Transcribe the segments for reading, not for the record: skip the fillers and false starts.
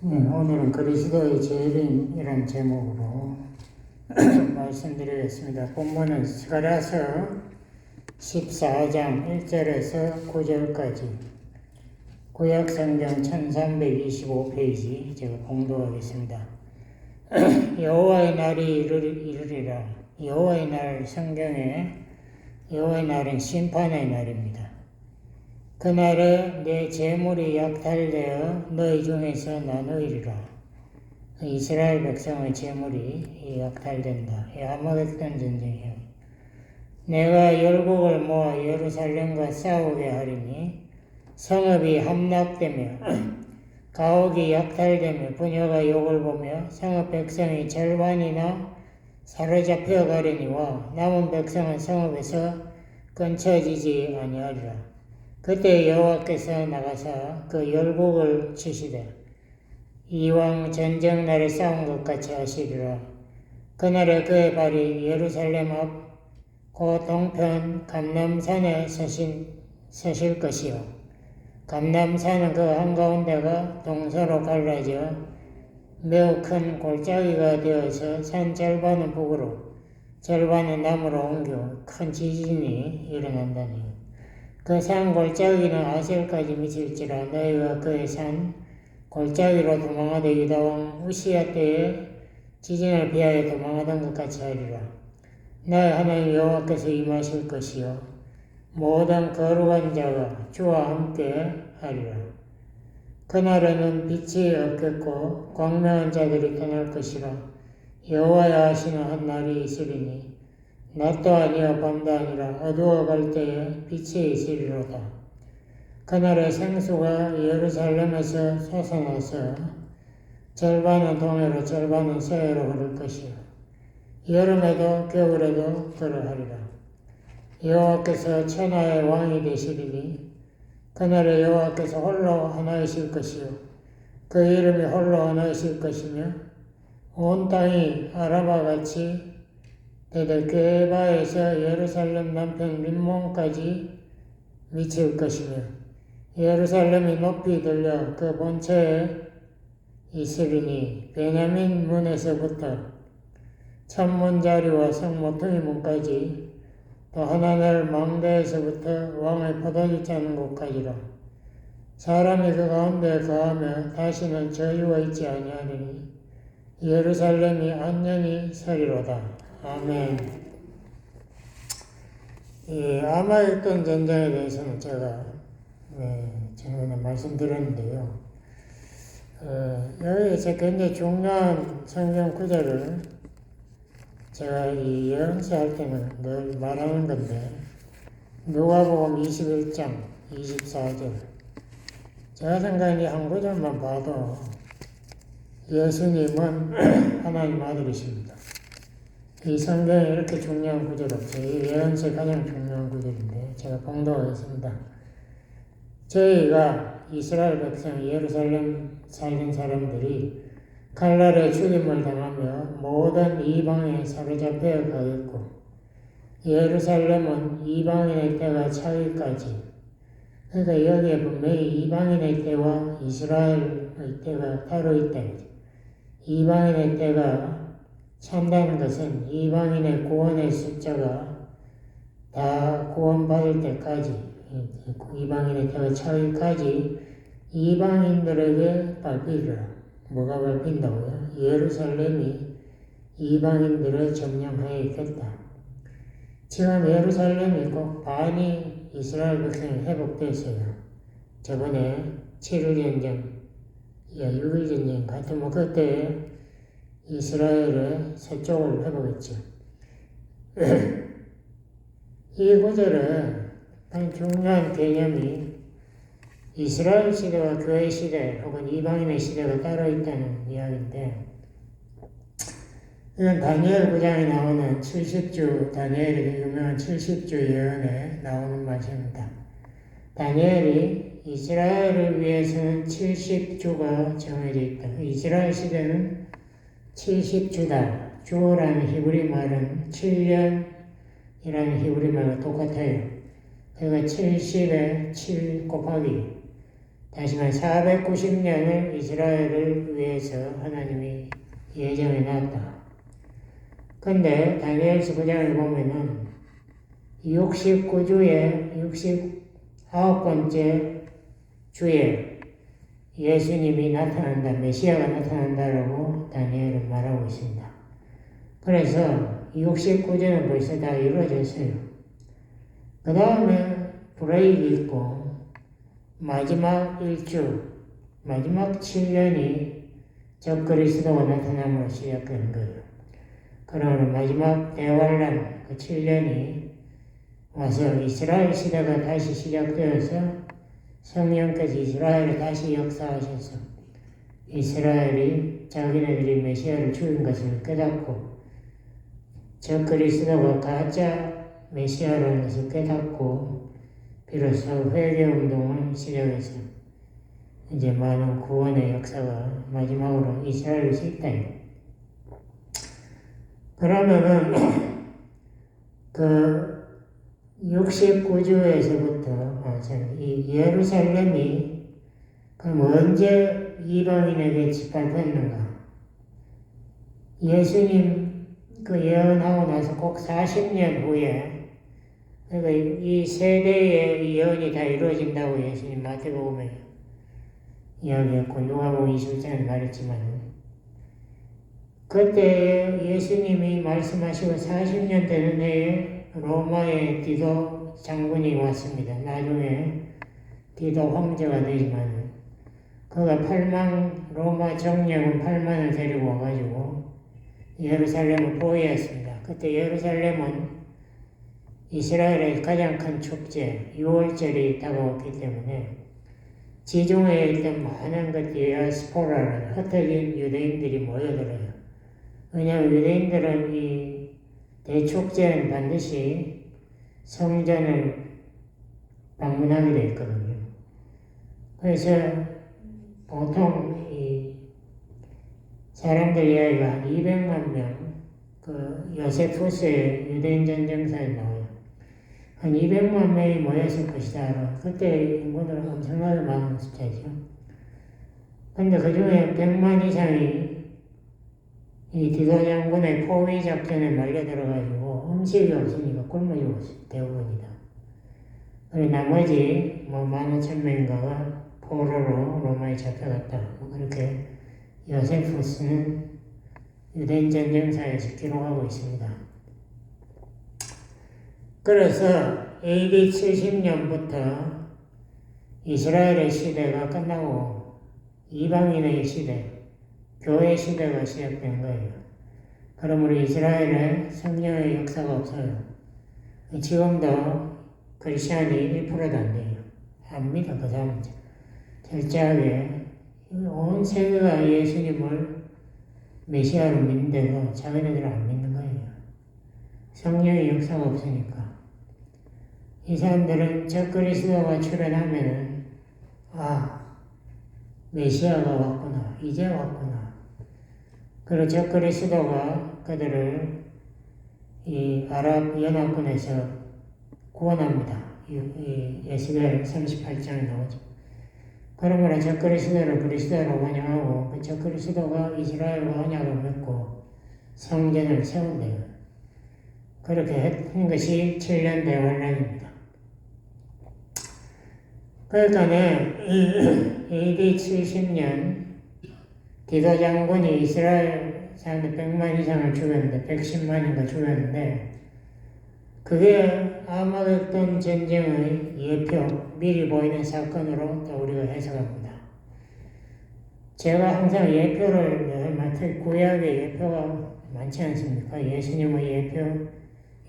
오늘은 그리스도의 재림이라는 제목으로 말씀드리겠습니다. 본문은 스가랴서 14장 1절에서 9절까지 구약성경 1325페이지 제가 봉독하겠습니다. 여호와의 날이 이르리라. 여호와의 날, 성경에 여호와의 날은 심판의 날입니다. 그날에 내 재물이 약탈되어 너희 중에서 나누이리라. 이스라엘 백성의 재물이 약탈된다. 아마겟돈 전쟁이에요. 내가 열국을 모아 예루살렘과 싸우게 하리니 성읍이 함락되며 가옥이 약탈되며 부녀가 욕을 보며 성읍 백성이 절반이나 사로잡혀 가려니와 남은 백성은 성읍에서 끊쳐지지 아니하리라. 그때 여호와께서 나가사 그 열국을 치시되 이왕 전쟁날에 싸운 것 같이 하시리라. 그날에 그의 발이 예루살렘 앞 그 동편 감람산에 서실 것이요. 감람산은 그 한가운데가 동서로 갈라져 매우 큰 골짜기가 되어서 산 절반은 북으로 절반은 남으로 옮겨 큰 지진이 일어난다니. 그 산 골짜기는 아셀까지 미칠지라. 너희가 그의 산 골짜기로 도망하되 유다왕 우시야 때에 지진을 피하여 도망하던 것 같이 하리라. 너희 하나님 여호와께서 임하실 것이요 모든 거룩한 자가 주와 함께 하리라. 그날에는 빛이 없겠고 광명한 자들이 떠날 것이라. 여호와야 하시는 한 날이 있으리니 낮도 아니요 밤도 아니라 어두워갈 때에 빛이 있으리로다. 그날에 생수가 예루살렘에서 솟아나서 절반은 동해로 절반은 서해로 흐를 것이요 여름에도 겨울에도 그러하리라. 여호와께서 천하의 왕이 되시리니 그날에 여호와께서 홀로 하나이실 것이요 그 이름이 홀로 하나이실 것이며 온 땅이 아라바같이 데데게바에서 예루살렘 남편 림몬까지 미칠 것이며 예루살렘이 높이 들려 그 본처에 있으리니 베냐민 문에서부터 천문자리와 성모퉁이 문까지 또 하나넬 망대에서부터 왕의 포도주 짜는 곳까지라. 사람이 그 가운데 거하며 다시는 저주가 있지 아니하리니 예루살렘이 안녕히 서리로다. 아멘. 이 아마겟돈 전쟁에 대해서는 제가 전에 말씀드렸는데요. 여기에서 굉장히 중요한 성경 구절을 제가 이 예언서 할 때는 늘 말하는 건데 누가복음 21장 24절 제가 생각에 한 구절만 봐도 예수님은 하나님 아들이십니다. 이 성경에 이렇게 중요한 구절 없어요. 이 예언서의 가장 중요한 구절인데 제가 봉독하겠습니다. 저희가 이스라엘 백성 예루살렘 살던 사람들이 칼날에 죽임을 당하며 모든 이방에 사로잡혀 가겠고 예루살렘은 이방인의 때가 차기까지 그러니까 여기에 분명히 이방인의 때와 이스라엘의 때가 따로 있다. 이방인의 때가 찬다는 것은 이방인의 구원의 숫자가 다 구원받을 때까지 이방인의 때가 차기까지 이방인들에게 밟히리라. 뭐가 밟힌다고요? 예루살렘이 이방인들을 점령하여 있겠다. 지금 예루살렘이 꼭 반이 이스라엘 백성이 회복됐어요. 저번에 7일 전쟁, 6일 전쟁 같은 그때 이스라엘의 서쪽을 회복했죠. 이 구절에 가장 중요한 개념이 이스라엘 시대와 교회 시대 혹은 이방인의 시대가 따로 있다는 이야기인데 이건 다니엘 9장에 나오는 70주 다니엘의 유명한 70주 예언에 나오는 말씀입니다. 다니엘이 이스라엘을 위해서는 70주가 정해져 있다. 이스라엘 시대는 70주다. 주라는 히브리 말은 7년이라는 히브리 말과 똑같아요. 그러니까 70에 7 곱하기 다시 말해 490년을 이스라엘을 위해서 하나님이 예정해 놨다. 근데 다니엘서 9장을 보면은 69주에 69번째 주에 예수님이 나타난다, 메시아가 나타난다라고 다니엘은 말하고 있습니다. 그래서 69주는 벌써 다 이루어졌어요. 그 다음에 브레이크 있고 마지막 일주, 마지막 7년이 적그리스도가 나타남으로 시작되는 거예요. 그러면 마지막 대환란 그 7년이 와서 이스라엘 시대가 다시 시작되어서 성령께서 이스라엘에 다시 역사하셔서 이스라엘이 자기네들이 메시아를 죽인 것을 깨닫고 적그리스도가 가짜 메시아라는 것을 깨닫고 비로소 회개운동을 시작해서 이제 많은 구원의 역사가 마지막으로 이스라엘에서 있다. 그러면은 그 69주에서부터 이 예루살렘이 그럼 언제 이방인에게 짓밟혔는가? 예수님 그 예언하고 나서 꼭 40년 후에, 그러니까 이 세대의 예언이 다 이루어진다고 예수님 마태복음에 이야기했고 누가복음 21장에 말했지만, 그때 예수님이 말씀하시고 40년 되는 해에 로마의 디도 장군이 왔습니다. 나중에 디도 황제가 되지만 그가 로마 정령은 8만을 데리고 와가지고 예루살렘을 포위했습니다. 그때 예루살렘은 이스라엘의 가장 큰 축제 6월절이 다가왔기 때문에 지중해에 있던 많은 그 디아스포라를 흩어진 유대인들이 모여들어요. 왜냐하면 유대인들은 이 대축제는 반드시 성전을 방문하게 되어 있거든요. 그래서 보통 이 사람들 이야기가 한 200만 명, 그 요세푸스의 유대인 전쟁사에 나와요. 한 200만 명이 모였을 것이다. 그때 인구는 엄청나게 많은 숫자죠. 근데 그 중에 100만 이상이 이 디도 장군의 포위 작전에 말려들어가지고 음식이 없으니까 굶어 죽었어요. 대부분이다. 그리고 나머지 15,000명인가가 포로로 로마에 잡혀갔다. 그렇게 요세푸스는 유대인 전쟁사에서 기록하고 있습니다. 그래서 AD 70년부터 이스라엘의 시대가 끝나고 이방인의 시대, 교회 시대가 시작된 거예요. 그러므로 이스라엘에 성령의 역사가 없어요. 지금도 크리스천이 1%도 안 돼요. 안 믿어, 그 사람은. 철저하게 온 세계가 예수님을 메시아로 믿는데도 자기네들은 안 믿는 거예요. 성령의 역사가 없으니까. 이 사람들은 적그리스도가 출현하면은 메시아가 왔구나, 이제 왔구나. 그리고 적그리스도가 그들을 이 아랍 연합군에서 구원합니다. 이 에스겔 38장에 나오죠. 그러므로 적그리스도를 그리스도로 환영하고 그 적그리스도가 이스라엘과 언약을 맺고 성전을 세운대요. 그렇게 했던 것이 7년 대환란입니다. 그러니까 AD 70년 디도 장군이 이스라엘 사람들 100만 이상을 죽였는데 110만인가 죽였는데 그게 아마겟돈 전쟁의 예표, 미리 보이는 사건으로 또 우리가 해석합니다. 제가 항상 예표를 구약의 예표가 많지 않습니까? 예수님의 예표,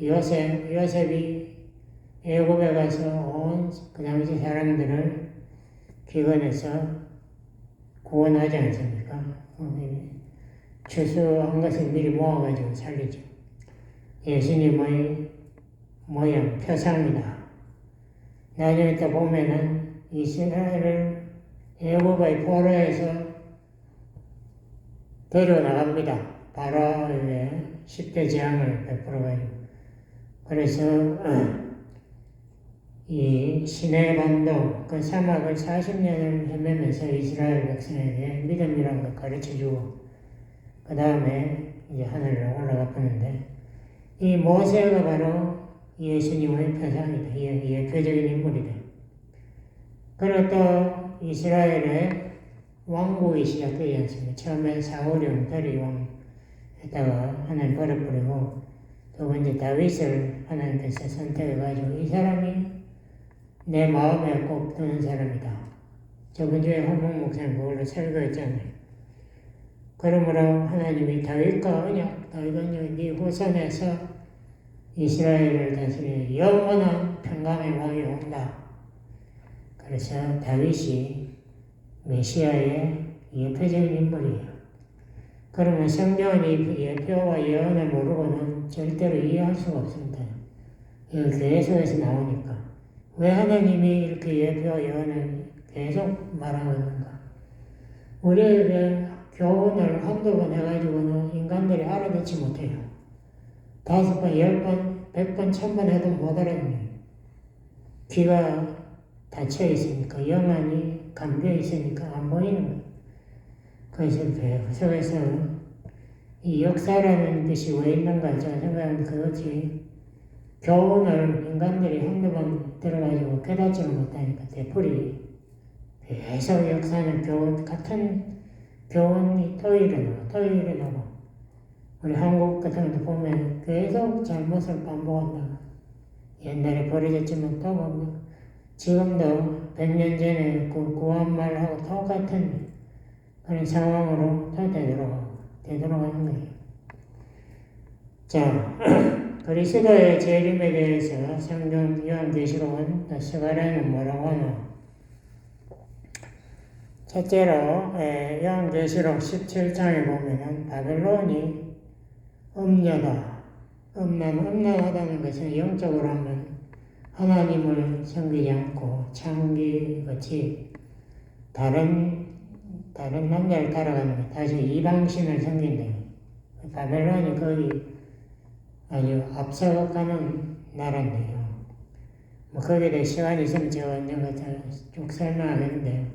요셉이 애굽에 가서 온 그 당시 사람들을 기근해서 구원하지 않습니까? 추수한 것을 미리 모아가지고 살리죠. 예수님의 모양, 표상이다. 나중에 또 보면은 이스라엘을 애굽의 포로에서 데려나갑니다. 바로의 10대 재앙을 베풀어가지고. 그래서 이 시내 반도 그 사막을 40년을 헤매면서 이스라엘 백성에게 믿음이라는 걸 가르쳐주고 그 다음에 이제 하늘로 올라가 보는데 이 모세가 바로 예수님의 표상이다. 예표적인 인물이다. 그리고 또 이스라엘의 왕국이 시작되지 않습니다. 처음에 사울이 엉터리 왕에다가 하나님 버려버리고 두 번째 다윗을 하나님께서 선택해가지고 이 사람이 내 마음에 꼭 드는 사람이다. 저번 주에 홍봉 목사님 그걸로 설교했잖아요. 그러므로 하나님이 다윗과 언약, 네 후손에서 이스라엘을 다스리는 영원한 평강의 왕이 온다. 그래서 다윗이 메시아의 예표적인 인물이에요. 그러면 성경은 이 예표와 예언을 모르고는 절대로 이해할 수가 없습니다. 이거 계속해서 나오니까. 왜 하나님이 이렇게 예표와 예언을 계속 말하고 있는가? 우리에게 교훈을 한두 번 해가지고는 인간들이 알아듣지 못해요. 5번, 10번, 100번, 1000번 해도 못 알아듣네요. 귀가 닫혀 있으니까, 영안이 감겨 있으니까 안 보이는 거예요. 그래서 계속해서 이 역사라는 뜻이 왜 있는가 제가 생각하면 그것이 교훈을 인간들이 한두 번 들어가지고 깨닫지를 못하니까 되풀이 계속 역사는 교훈, 같은 교훈이 토요일에 나고 우리 한국 같은 데 보면 계속 잘못을 반복한다. 옛날에 버려졌지만 또 뭐 지금도 100년 전에 그 구한말하고 똑같은 그런 상황으로 또 되돌아가는 거예요. 자, 그리스도의 재림에 대해서 성경 요한계시록은 스가랴는 뭐라고 하나? 첫째로 요한계시록 17장에 보면은 바벨론이 음란하다는 것은 영적으로 하면 하나님을 섬기지 않고 창기같이 다른 남자를 따라가는 거, 다시 이방신을 섬긴다. 바벨론이 거기 아주 앞서가는 나라인데요. 뭐 거기에 대해 시간이 있으면 제가 언젠가 쭉 설명하겠는데요.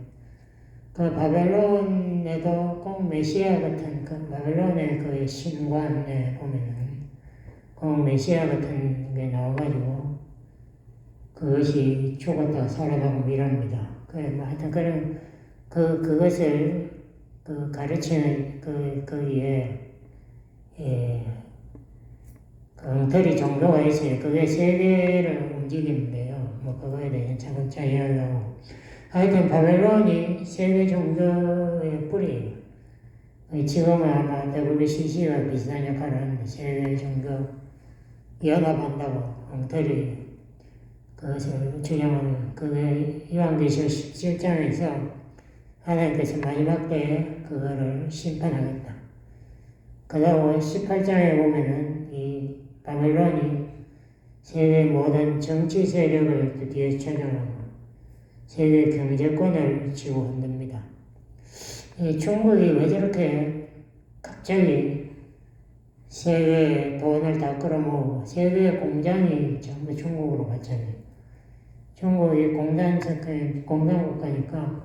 그 바벨론에도 꼭 메시아 같은 그 바벨론의 그 신관에 보면은 꼭 메시아 같은 게 나와가지고 그것이 죽었다가 살아나고 이랍니다. 뭐 하여튼 그런 그것을 가르치는 거기에 엉터리 종교가 있어요. 그게 세계를 움직이는데요. 뭐 그거에 대해서 차근차근 이야기하고. 하여튼 바벨론이 세계 종교의 뿌리예요. 지금은 아마 WCC가 비슷한 역할을 하는데 세계 종교 연합한다고 엉터리 그것을 주장하는 그게 요한계시록 17장에서 하나님께서 마지막 때에 그거를 심판하겠다. 그 다음 18장에 보면은 이 바벨론이 세계 모든 정치 세력을 드디어 찾아가고 세계 경제권을 쥐고 흔듭니다. 이 중국이 왜 저렇게 갑자기 세계의 돈을 다 끌어모으고 세계의 공장이 전부 중국으로 갔잖아요. 중국이 공산국가니까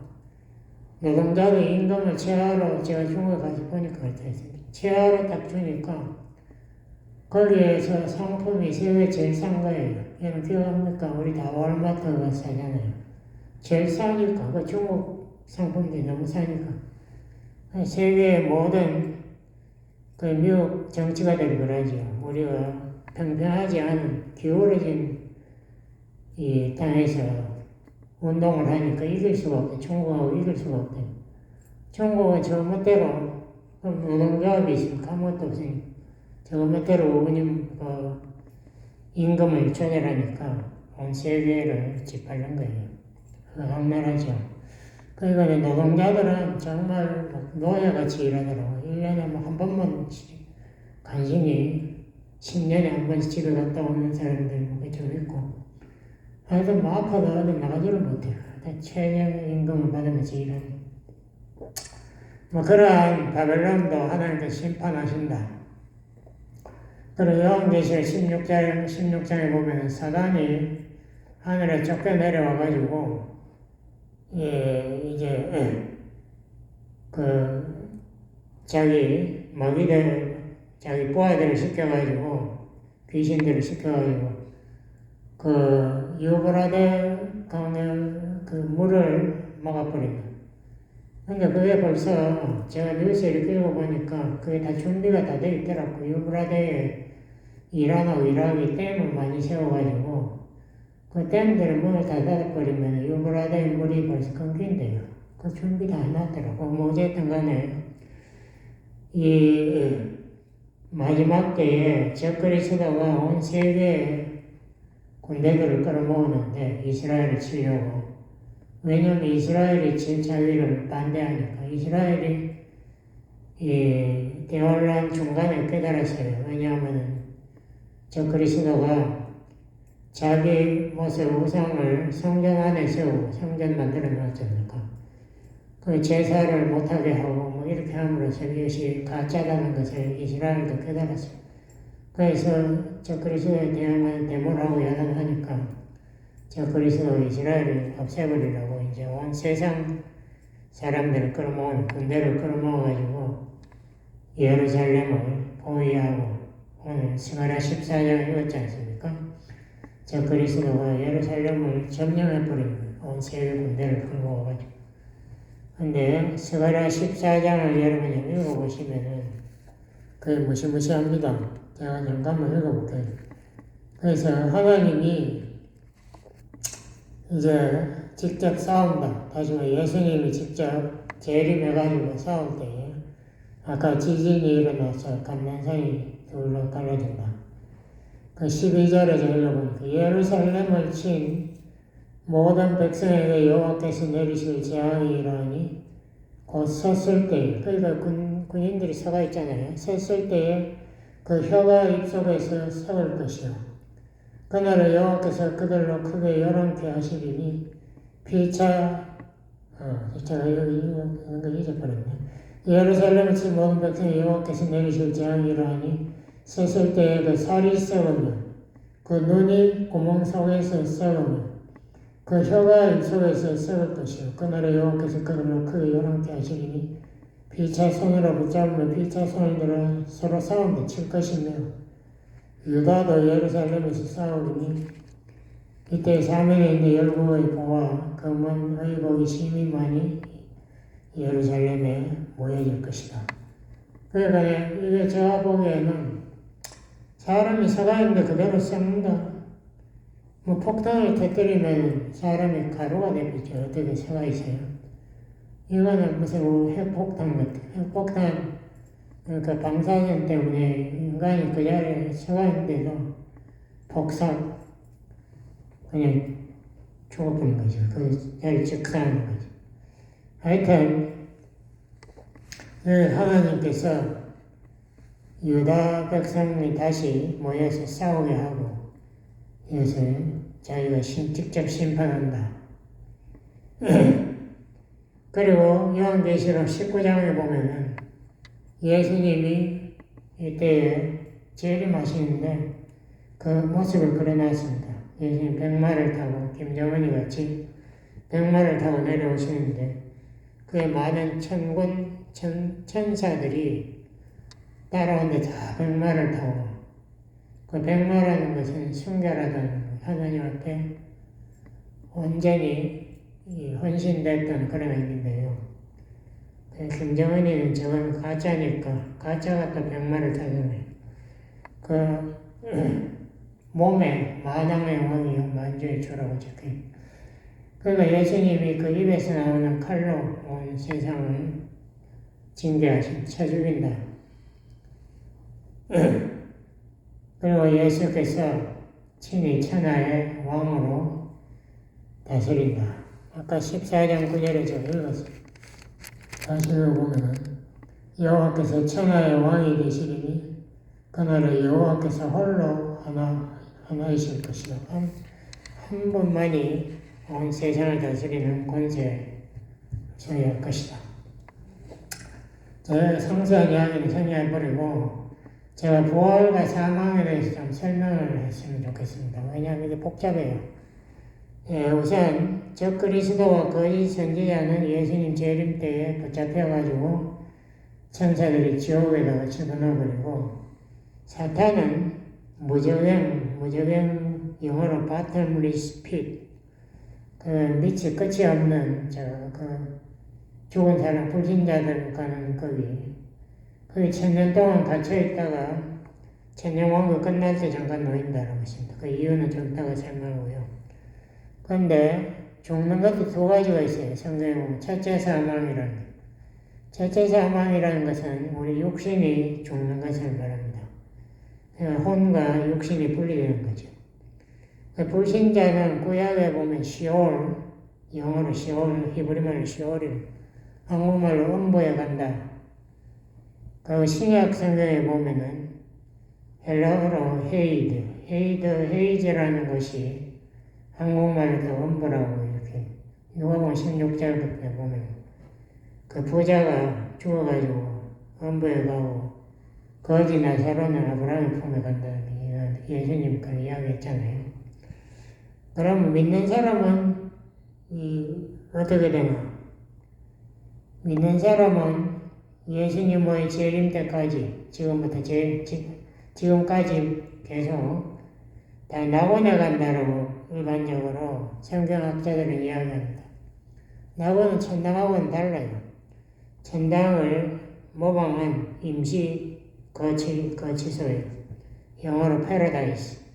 노동자들 임금을 최하로 제가 중국에 가서 보니까 그렇다 했습니다. 최하로 딱 주니까 거기에서 상품이 세계 제일 싼 거예요. 여러분 기억합니까? 우리 다 월마트 가서 사잖아요. 제일 싸니까 그 중국 상품들이 너무 싸니까 세계의 모든 그 미국 정치가들이 그러죠. 우리가 평평하지 않은 기울어진 이 땅에서 운동을 하니까 이길 수가 없대. 중국하고 이길 수가 없대. 중국은 저 멋대로 노동조합이 있으니까 아무것도 없으니까 저 멋대로 임금을 조절하니까 온 세계를 짓밟는 거예요. 악랄하죠. 그러니까 노동자들은 정말 노예같이 일하더라고요. 1년에 한 번만 간신히 10년에 한 번씩 집에 갔다 오는 사람들 좀 있고 하여튼 뭐 아파도 어디 나가지를 못해요. 최저임금을 받으면서 일하는 뭐 그러한 바벨론도 하나님께서 심판하신다. 그리고 요한계시록 16장에 보면 사단이 하늘에 쫓겨 내려와가지고, 이제, 자기 자기 부하들을 시켜가지고, 귀신들을 시켜가지고, 유브라데 강의 물을 막아버린다. 근데 그게 벌써 제가 뉴스에 이렇게 읽어보니까 그게 다 준비가 다 돼 있더라고. 유브라데에 이란하고 이라크이 댐을 많이 세워가지고 그 댐들의 문을 다 닫아버리면 유브라데 물이 벌써 끊긴대요. 그 준비 다 해놨더라고. 뭐 어쨌든 간에 이 마지막 때에 적그리스도가 온 세계에 군대들을 끌어모으는데 이스라엘을 치려고. 왜냐하면 이스라엘이 진차위를 반대하니까. 이스라엘이 이 대환란 중간에 깨달았어요. 왜냐하면 적그리스도가 자기 모습 우상을 성전 안에 세우고 성전 만들어 놨잖아요. 그 제사를 못하게 하고 뭐 이렇게 함으로써 이것이 가짜라는 것을 이스라엘도 깨달았어요. 그래서 적그리스도에 대항하는 데모를 하고 야단하니까 적그리스도 이스라엘을 없애버리려고 이제 온 세상 사람들을 끌어모은 군대를 끌어모아가지고 예루살렘을 포위하고 오늘 스가랴 14장 읽었지 않습니까? 적그리스도가 예루살렘을 점령해버린 온 세계 군대를 끌고 와가지고. 근데 스가랴 14장을 여러분이 읽어보시면은 그게 무시무시합니다. 제가 잠깐만 읽어볼게요. 그래서 하나님이 이제 직접 싸운다. 다시 말해 예수님이 직접 재림해가지고 싸울 때에 아까 지진이 일어나서 감난산이 둘로 갈라진다. 그 12절에 읽어보니까 예루살렘을 친 모든 백성에게 여호와께서 내리실 재앙이라니 곧 섰을 때에, 그러니까 군인들이 서가 있잖아요. 섰을 때에 그 혀가 입속에서 썩을 것이요. 그날에 여호와께서 그들로 크게 열왕케 하시리니 피차 제가 여기 이런 거 잊어버렸네. 예루살렘을 친 모든 백성이 여호와께서 내리실 재앙이라니 섰을 때에 그 살이 썩으며 그 눈이 구멍 속에서 썩으며 그 혀가 입속에서 썩을 것이요. 그날에 여호와께서 그들로 크게 열왕케 하시리니 피차 손으로 붙잡으며 피차 손을 들어 서로 싸움에 칠 것이며 유다도 예루살렘에서 싸우리니 이때 사면에 있는 열국의 보와 검은 의복이 심히 많이 예루살렘에 모여질 것이다. 그러니까 이게 제가 보기에는 사람이 서가 있는데 그대로 썩는다. 뭐 폭탄을 터뜨리면 사람이 가루가 되겠죠. 어떻게 서가 있어요? 이거는 무슨 핵폭탄 같아. 핵폭탄 그러니까 방사선 때문에 인간이 그 자리에 서가 있는데도 폭삭 그냥 죽어버린 거죠. 그 자리에 즉사하는 거죠. 하여튼 하나님께서 유다 백성이 다시 모여서 싸우게 하고 이것을 자기가 직접 심판한다. 그리고 요한계시록 19장에 보면은 예수님이 이때에 재림하시는데 그 모습을 그려놨습니다. 예수님 백마를 타고 김정은이 같이 백마를 타고 내려오시는데 그에 많은 천사들이 따라오는데 다 백마를 타고 그 백마라는 것은 순결하다는 하나님 앞에 온전히 헌신됐던 그런 의미인데요. 김정은이는 저건 가짜니까 가짜가 또 백마를 타잖아요. 그 몸에 만왕의 왕이요 만주의 주라고 적혀있어요. 그러니까 예수님이 그 입에서 나오는 칼로 온 세상을 징계하신 쳐 죽인다. 그리고 예수께서 친히 천하의 왕으로 다스린다. 아까 14장 9절에 제가 읽었어요. 다시 읽어보면 여호와께서 천하의 왕이 되시리니 그날에 여호와께서 홀로 하나이실 것이요 한 분만이 온 세상을 다스리는 권세를 소유할 것이다. 제 상세한 이야기는 정리해버리고 제가 부활과 사망에 대해서 좀 설명을 했으면 좋겠습니다. 왜냐하면 이게 복잡해요. 우선 적그리스도와 거짓 선지자는 예수님 재림 때에 붙잡혀가지고 천사들이 지옥에다가 집어넣어버리고, 사탄은 무저갱 영어로 bottomless pit, 그 밑이 끝이 없는 죽은 사람 불신자들 가는 거기 천년 동안 갇혀있다가 천년왕국 끝날 때 잠깐 놓인다라고 했습니다. 그 이유는 좀 이따가 설명하고요. 근데 죽는 것도 두 가지가 있어요. 성경에 보면 첫째 사망이라는 것은 우리 육신이 죽는 것을 말합니다. 혼과 육신이 분리되는 거죠. 불신자는 구약에 보면 시올, 영어로 시올, 히브리말로 시올이 한국말로 음부에 간다. 그 신약 성경에 보면은 헬라어로 헤이즈라는 것이 한국말로 음부라고 이렇게 누가복음 16절부터 보면 그 부자가 죽어가지고 음부에 가고 거지 나사로는 아브라함의 품에 간다는 예수님 그런 이야기 했잖아요. 그러면 믿는 사람은 어떻게 되나? 믿는 사람은 예수님의 재림 때까지 지금까지 계속 다 낙원에 간다라고 일반적으로 성경학자들은 이야기합니다. 낙원은 천당하고는 달라요. 천당을 모방한 임시 거치소예요. 영어로 패러다이스.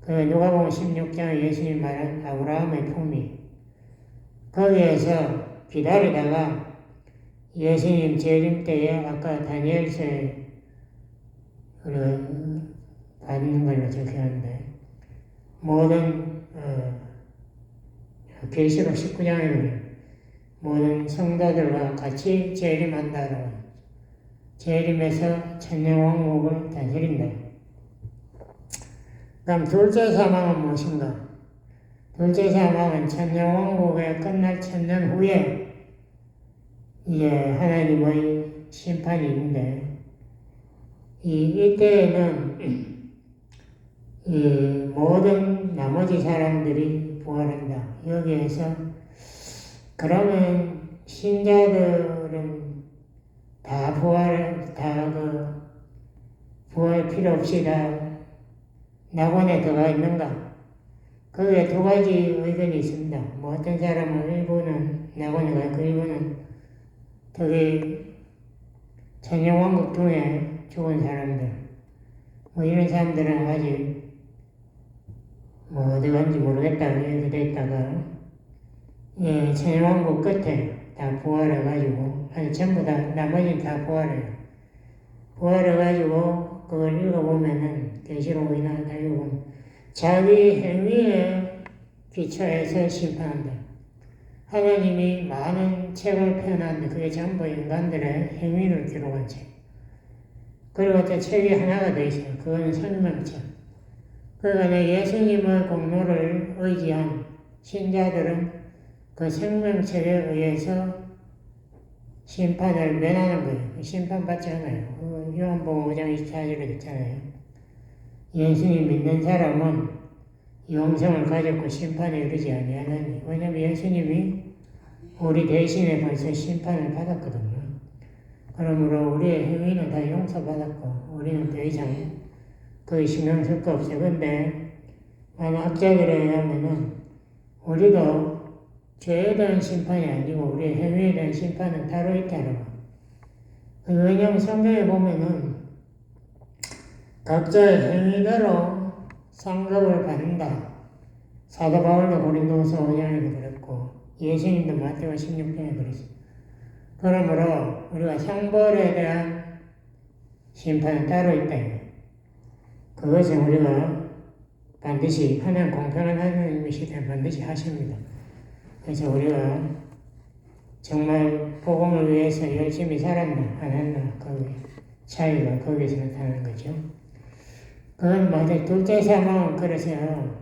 그 누가복음 16장에 예수님 말한 아브라함의 품이 거기에서 기다리다가 예수님 재림 때에 아까 다니엘서에 받는 걸로 적혀있는데 모든 계시록 19장에는 모든 성도들과 같이 재림한다라고 재림해서 천년왕국을 다스린다. 그럼 둘째 사망은 무엇인가? 둘째 사망은 천년왕국의 끝날 천년 후에 하나님의 심판이 있는데 이때에는 모든 나머지 사람들이 부활한다. 여기에서 그러면 신자들은 다 부활 필요 없이 다 낙원에 들어가 있는가? 거기에 두 가지 의견이 있습니다. 어떤 사람은 일부는 낙원에 가 있고 일부는 저기 천년왕국 중에 죽은 사람들 이런 사람들은 아직 어디 간지 모르겠다 이렇게 돼 있다가 천년왕국 끝에 다 부활해가지고 전부 다 나머지는 다 부활해요. 부활해가지고 그걸 읽어보면은 계시록이나 달려보면 자기 행위에 기초해서 심판한다. 하나님이 많은 책을 펴놨는데 그게 전부 인간들의 행위를 기록한 책. 그리고 또 책이 하나가 더 있어요. 그거는 생명책. 그러니까 예수님의 공로를 의지한 신자들은 그 생명책에 의해서 심판을 면하는 거예요. 심판받지 않아요. 요한복음 5장 24절에 있잖아요. 예수님 믿는 사람은 영생을 가졌고 심판에 이르지 아니하나니. 왜냐하면 예수님이 우리 대신에 벌써 심판을 받았거든요. 그러므로 우리의 행위는 다 용서받았고 우리는 더 이상 거의 신경 쓸 거 없어요. 근데 많은 학자들에 의하면은 우리도 죄에 대한 심판이 아니고 우리의 행위에 대한 심판은 따로 있다고. 왜냐하면 성경에 보면은 각자의 행위대로 상급을 받는다. 사도 바울도 고린도서 5장에도 그랬고 예수님도 마태복음 16장에 그랬어요. 그러므로 우리가 형벌에 대한 심판은 따로 있다. 그것은 우리가 반드시 하나님 공평한 하나님의 시대에 반드시 하십니다. 그래서 우리가 정말 복음을 위해서 열심히 살았나 안 했나 그 차이가 거기서 나타나는 거죠. 그건 맞아요. 둘째 사망은 그래서요.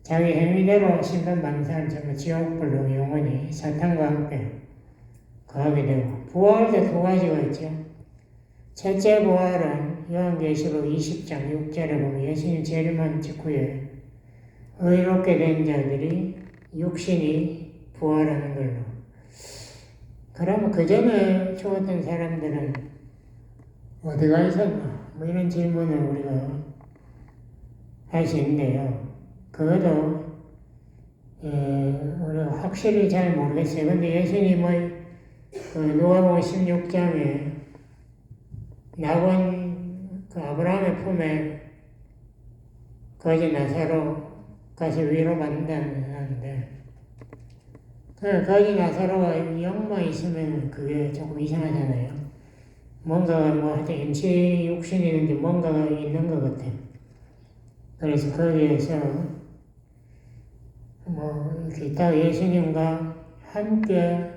자기 행위대로 심판받는 사람 정말 지옥불로 영원히 사탄과 함께 거하게 되고 부활도 두 가지가 있죠. 첫째 부활은 요한계시록 20장 6절에 보면 예수님 재림한 직후에 의롭게 된 자들이 육신이 부활하는 걸로. 그러면 그 전에 죽었던 사람들은 어디가 있었나? 뭐 이런 질문을 우리가 할 수 있는데요. 그것도 우리가 확실히 잘 모르겠어요. 근데 예수님의 그 누가복음 16장에 낙원 그 아브라함의 품에 거지 나사로 가서 위로받는다는데 그 거지 나사로가 영만 있으면 그게 조금 이상하잖아요. 뭔가 뭐 하여튼 임시 육신이 있는데 뭔가가 있는 것 같아요. 그래서 거기에서 뭐 이렇게 있다가 예수님과 함께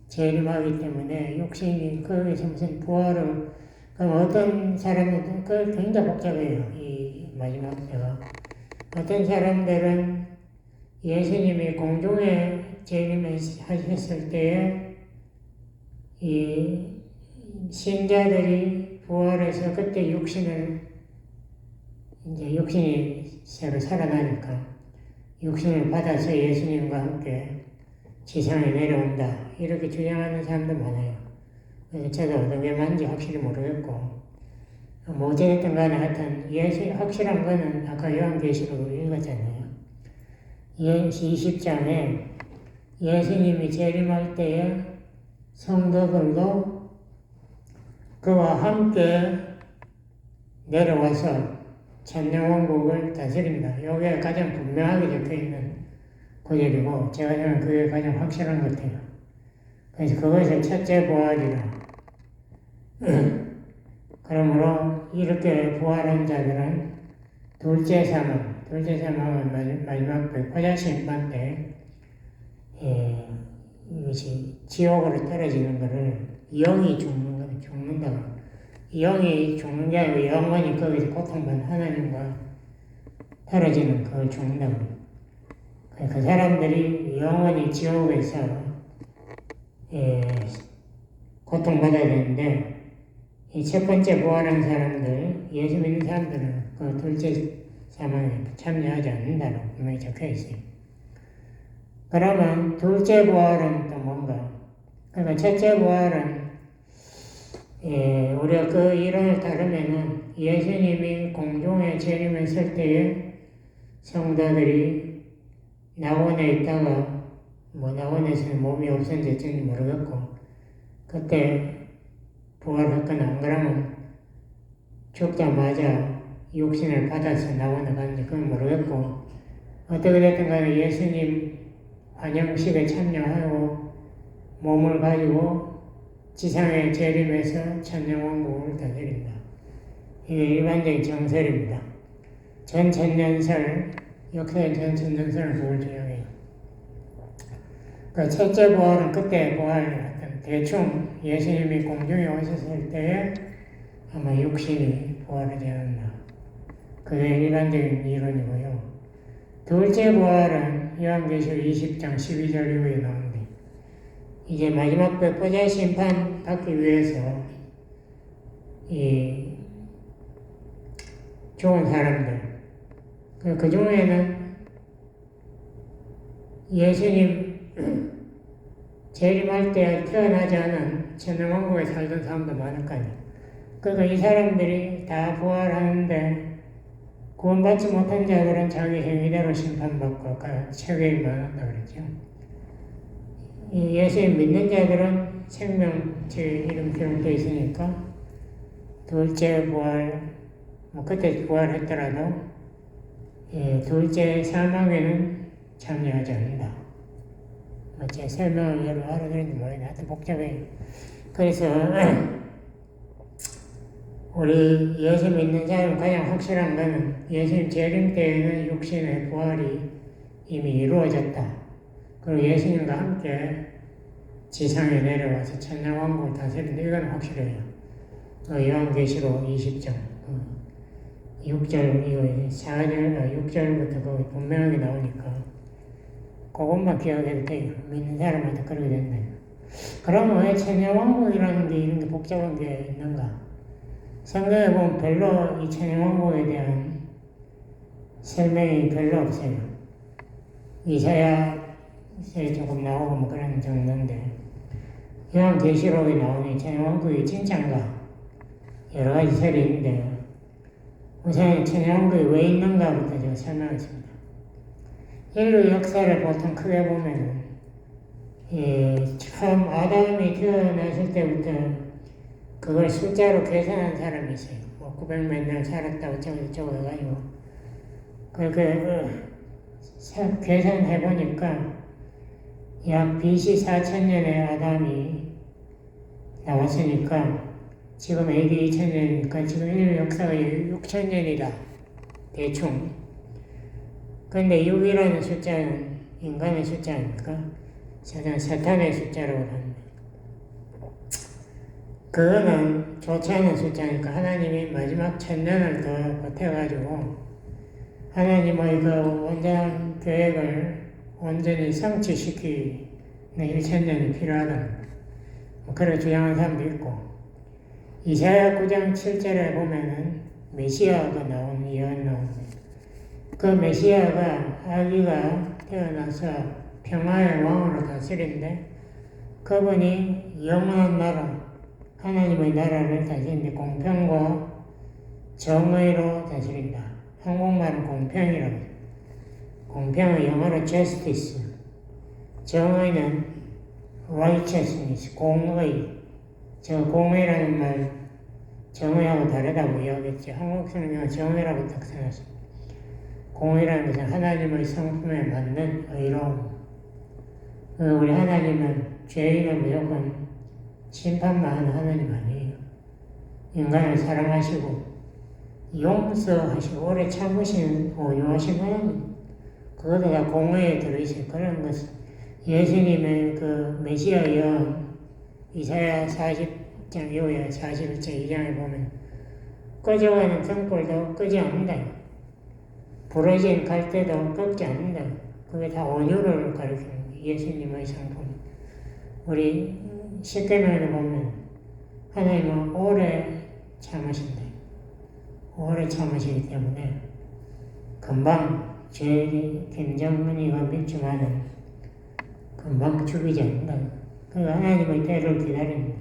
재림하기 때문에 육신이 거기서 무슨 부활을 그럼 어떤 사람은 그 굉장히 복잡해요. 이 마지막 때가 어떤 사람들은 예수님이 공중에 재림하셨을 때에 이 신자들이 부활해서 그때 육신을 이제 육신이 새로 살아나니까 육신을 받아서 예수님과 함께 지상에 내려온다 이렇게 주장하는 사람도 많아요. 그래서 저도 어떤 게 맞는지 확실히 모르겠고 뭐 어쨌든 간에 하여튼 확실한 거는 아까 요한계시록을 읽었잖아요. 20장에 예수님이 재림할 때에 성도들도 그와 함께 내려와서 천년왕국을 다스린다. 이게 가장 분명하게 적혀있는 구절이고 제가 생각하는 그게 가장 확실한 것 같아요. 그래서 그것을 첫째 부활이라. 그러므로 이렇게 부활한 자들은 둘째 사망은 마지막 백보자 심판 때 이것이 지옥으로 떨어지는 것을 영이 죽는다고. 영이 죽는 게 아니고 영원히 거기서 고통받는 하나님과 떨어지는 그걸 죽는다고. 그 사람들이 영원히 지옥에서 고통받아야 되는데 이 첫 번째 부활한 사람들, 예수 믿는 사람들은 그 둘째 사망에 참여하지 않는다고 분명히 적혀 있어요. 그러면 둘째 부활은 또 뭔가? 그러니까 첫째 부활은 우리가 그 이론을 따르면은 예수님이 공중에 재림했을 때에 성도들이 낙원에 있다가 뭐 낙원에서는 몸이 없었는지 어쩐지 모르겠고 그때 부활했거나 안 그러면 죽자마자 육신을 받아서 낙원에 갔는지 그건 모르겠고 어떻게 됐든 간에 예수님 환영식에 참여하고 몸을 가지고 지상에 재림해서 천년왕국을 다스린다. 이게 일반적인 정설입니다. 전천년설, 역사의 전천년설을 그걸 주장해요. 그 첫째 부활은 그때 부활, 대충 예수님이 공중에 오셨을 때에 아마 육신이 부활하지 않았나. 그게 일반적인 이론이고요. 둘째 부활은 요한계시록 20장 12절 이후에 나오는데 이제 마지막 백보자 심판 받기 위해서 이 좋은 사람들 그 중에는 예수님 재림할 때 태어나지 않은 천년왕국에 살던 사람도 많을 거 아니에요. 그러니까 이 사람들이 다 부활하는데 구원받지 못한 자들은 자기 행위대로 심판받고 체계에 많았다 그랬죠. 예수님 믿는 자들은 생명체 이름 기록되어 있으니까 둘째 부활, 뭐 그때 부활했더라도 둘째 사망에는 참여하지 않는다. 제 설명을 여러 알아들었는지 모르겠는데 하여튼 복잡해요. 그래서 우리 예수 믿는 사람 가장 확실한 것은 예수님 재림 때에는 육신의 부활이 이미 이루어졌다. 그리고 예수님과 함께 지상에 내려와서 천년왕국을 다스린다. 이건 확실해요. 요한계시록 20장 6절 이후에 4절 6절부터 거기 분명하게 나오니까 그것만 기억해도 돼요. 믿는 사람한테 그렇게 된다. 그러면 왜 천년왕국이라는 게 이런 게 복잡한 게 있는가? 성경에 보면 별로 이 천년왕국에 대한 설명이 별로 없어요. 이사야에 조금 나오고 뭐 그런 정도인데, 요한계시록에 나오는 천연왕국이 진짜인가? 여러 가지 설이 있는데, 우선 천연왕국이 왜 있는가부터 제가 설명했습니다. 인류 역사를 보통 크게 보면은, 처음 아담이 태어났을 때부터 그걸 숫자로 계산한 사람이 있어요. 뭐 900 몇 년 살았다고 저거 해가지고. 계산해보니까 약 BC 4000년에 아담이 나왔으니까 지금 AD 2000년이니까 지금 인류 역사가 6000년이다. 대충. 근데 6이라는 숫자는 인간의 숫자 아닙니까? 사탄의 숫자라고 합니다. 그거는 좋지 않은 숫자니까 하나님이 마지막 1000년을 더 버텨가지고 하나님의 그 온전한 계획을 온전히 성취시키는 1000년이 필요하다. 그래 주장하는 사람도 있고, 이사야 9장 7절에 보면은 메시아가 나오는 예언 나옵니다. 그 메시아가 아기가 태어나서 평화의 왕으로 다스리는데, 그분이 영원한 나라, 하나님의 나라를 다스리는데 공평과 정의로 다스린다. 한국말은 공평이라고 해요. 공평은 영어로 justice, 정의는 righteousness, 공의. 저 공의라는 말, 정의하고 다르다고 이야기했죠. 한국 성경은 정의라고 딱 써놨습니다. 공의라는 것은 하나님의 성품에 맞는 의로움. 우리 하나님은 죄인을 무조건 심판만 하는 하나님 아니에요. 인간을 사랑하시고 용서하시고 오래 참으시는 오유하신 하나님. 그것도 다 공의에 들어있어요. 그런 것은 예수님의 그 메시아 예언 이사야 40장 이후에 41장 2장에 보면 꺼져가는 등불도 끄지 않는다. 부러진 갈대도 꺾지 않는다. 그게 다 온유를 가리키는 거예요. 예수님의 성품. 우리 십계명에 보면 하나님은 오래 참으신다. 오래 참으시기 때문에 금방 죄 김정은이가 믿지만은 금방 죽이지 않는다. 그러니까 하나님의 때를 기다립니다.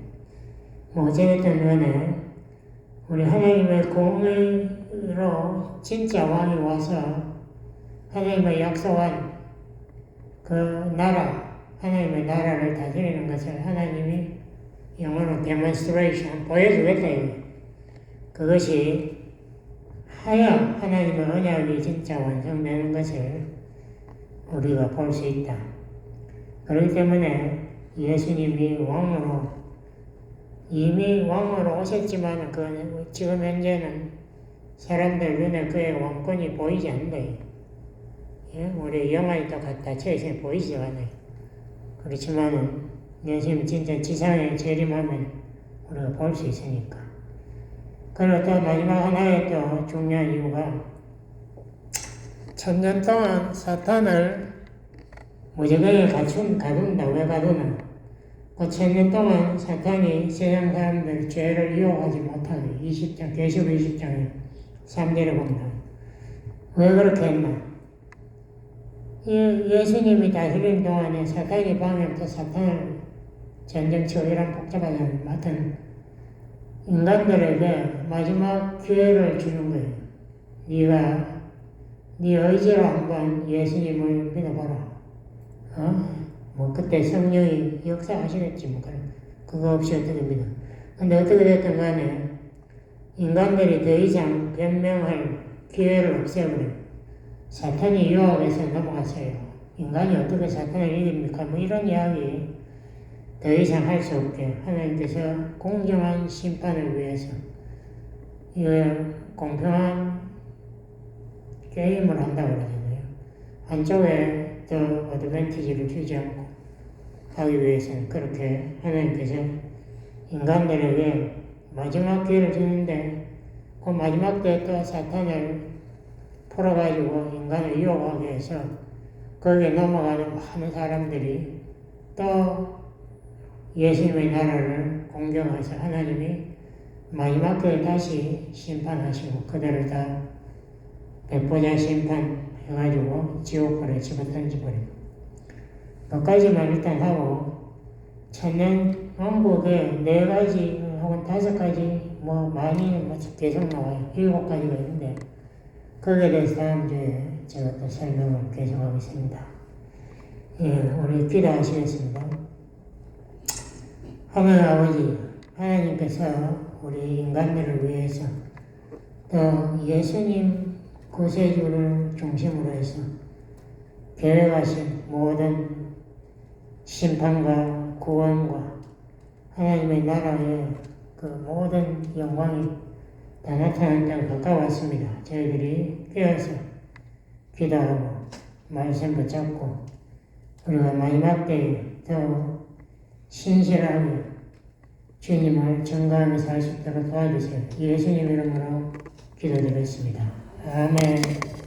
뭐 어쨌든 간에 우리 하나님의 공의로 진짜 왕이 와서 하나님의 약속한 그 나라, 하나님의 나라를 다스리는 것을 하나님이 영어로 demonstration, 보여주겠다 이거. 그것이 하여 하나님의 언약이 진짜 완성되는 것을 우리가 볼 수 있다. 그렇기 때문에 예수님이 왕으로 이미 왕으로 오셨지만 그 지금 현재는 사람들 눈에 그의 왕권이 보이지 않는다. 예? 우리 영화에 또 갖다 쳐서 보이지 않아요. 그렇지만은 예수님 진짜 지상에 재림하면 우리가 볼 수 있으니까. 그리고 또 마지막 하나의 또 중요한 이유가 1000년 동안 사탄을 무지개에 가둔다. 왜 가두나? 그 1000년 동안 사탄이 세상 사람들 죄를 유혹하지 못하게 20장, 계시록 20장에 3절에 봅니다. 왜 그렇게 했나? 예수님이 다스린 동안에 사탄이 방해부터 사탄을 전쟁치고 이런 복잡하잖아요. 하여튼 인간들에게 마지막 기회를 주는 거예요. 네가 네 의지로 한번 예수님을 믿어봐라. 뭐 그때 성령이 역사하시겠지 뭐 그거 없이 어떻게 믿어. 근데 어떻게 됐든 간에 인간들이 더 이상 변명할 기회를 없애버려요. 사탄이 유혹해서 넘어갔어요. 인간이 어떻게 사탄을 이깁니까? 뭐 이런 이야기 더 이상 할 수 없게 하나님께서 공정한 심판을 위해서 공평한 게임을 한다고 그러잖아요. 한쪽에 더 어드밴티지를 주지 않고 하기 위해서는 그렇게 하나님께서 인간들에게 마지막 기회를 주는데 그 마지막 때 또 사탄을 풀어가지고 인간을 유혹하기 위해서 거기에 넘어가는 많은 사람들이 또 예수님의 나라를 공경해서 하나님이 마지막 때에 다시 심판하시고 그들을 다 백보자 심판 해가지고 지옥불에 집어던져버리고 그까지만 일단 하고 천년 왕국에 4가지 혹은 5가지 뭐 많이 계속 나와요. 7가지가 있는데 거기에 대해서 다음 주에 제가 또 설명을 계속하겠습니다. 예, 우리 기도하시겠습니다. 하나님 아버지, 하나님께서 우리 인간들을 위해서 또 예수님 구세주를 중심으로 해서 계획하신 모든 심판과 구원과 하나님의 나라의 그 모든 영광이 다 나타난다고 가까웠습니다. 저희들이 깨어서 기도하고 말씀 붙잡고 우리가 마지막 때에 더 신실하게 주님을 증거하며 살 수 있도록 도와주세요. 예수님 이름으로 기도드렸습니다. 아멘.